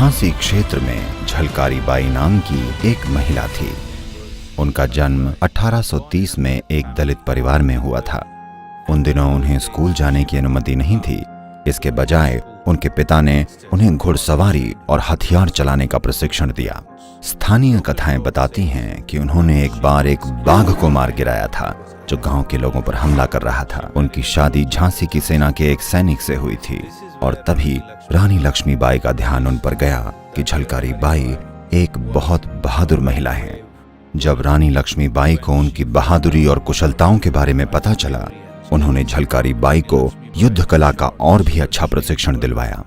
झांसी क्षेत्र में झलकारी बाई नाम की एक महिला थी। उनका जन्म 1830 में एक दलित परिवार में हुआ था। उन दिनों उन्हें स्कूल जाने की अनुमति नहीं थी। इसके बजाय उनके पिता ने उन्हें घुड़सवारी और हथियार चलाने का प्रशिक्षण दिया। स्थानीय कथाएं बताती हैं कि उन्होंने एक बार एक बाघ को मार गिराया था जो गांव के लोगों पर हमला कर रहा था। उनकी शादी झांसी की सेना के एक सैनिक से हुई थी और तभी रानी लक्ष्मीबाई का ध्यान उन पर गया कि झलकारी बाई एक बहुत बहादुर महिला है। जब रानी लक्ष्मीबाई को उनकी बहादुरी और कुशलताओं के बारे में पता चला, उन्होंने झलकारी बाई को युद्ध कला का और भी अच्छा प्रशिक्षण दिलवाया।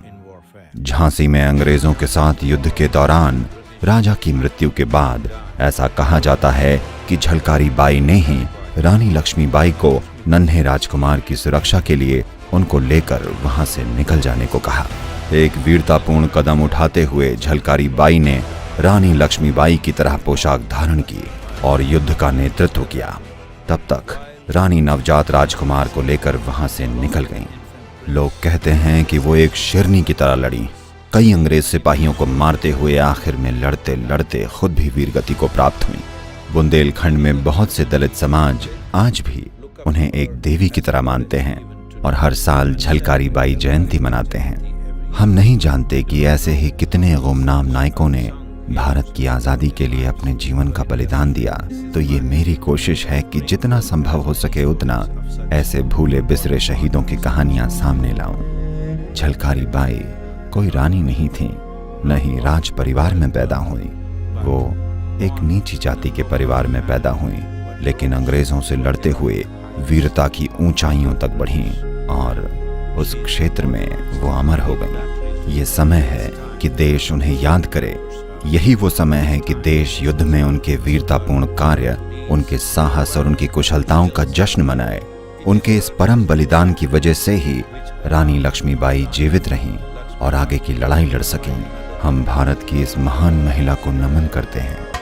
झांसी में अंग्रेजों के साथ युद्ध के दौरान राजा की मृत्यु के बाद ऐसा कहा जाता है कि झलकारी बाई ने ही रानी लक्ष्मीबाई को नन्हे राजकुमार की सुरक्षा के लिए उनको लेकर वहां से निकल जाने को कहा। एक वीरतापूर्ण कदम उठाते हुए झलकारी बाई ने रानी लक्ष्मीबाई की तरह पोशाक धारण की और युद्ध का नेतृत्व किया। तब तक रानी नवजात राजकुमार को लेकर वहां से निकल गईं। लोग कहते हैं कि वो एक शेरनी की तरह लड़ी। कई अंग्रेज सिपाहियों को मारते हुए आखिर में लड़ते लड़ते खुद भी वीरगति को प्राप्त हुई। बुंदेलखंड में बहुत से दलित समाज आज भी उन्हें एक देवी की तरह मानते हैं और हर साल झलकारी बाई जयंती मनाते हैं। हम नहीं जानते कि ऐसे ही कितने गुमनाम नायकों ने भारत की आज़ादी के लिए अपने जीवन का बलिदान दिया। तो ये मेरी कोशिश है कि जितना संभव हो सके उतना ऐसे भूले बिसरे शहीदों की कहानियां सामने लाऊं। झलकारी बाई कोई रानी नहीं थी, न ही राज परिवार में पैदा हुई। वो एक नीची जाति के परिवार में पैदा हुई, लेकिन अंग्रेजों से लड़ते हुए वीरता की ऊंचाइयों तक बढ़ी और उस क्षेत्र में वो अमर हो गई। ये समय है कि देश उन्हें याद करे। यही वो समय है कि देश युद्ध में उनके वीरतापूर्ण कार्य, उनके साहस और उनकी कुशलताओं का जश्न मनाए। उनके इस परम बलिदान की वजह से ही रानी लक्ष्मीबाई जीवित रहीं और आगे की लड़ाई लड़ सकें। हम भारत की इस महान महिला को नमन करते हैं।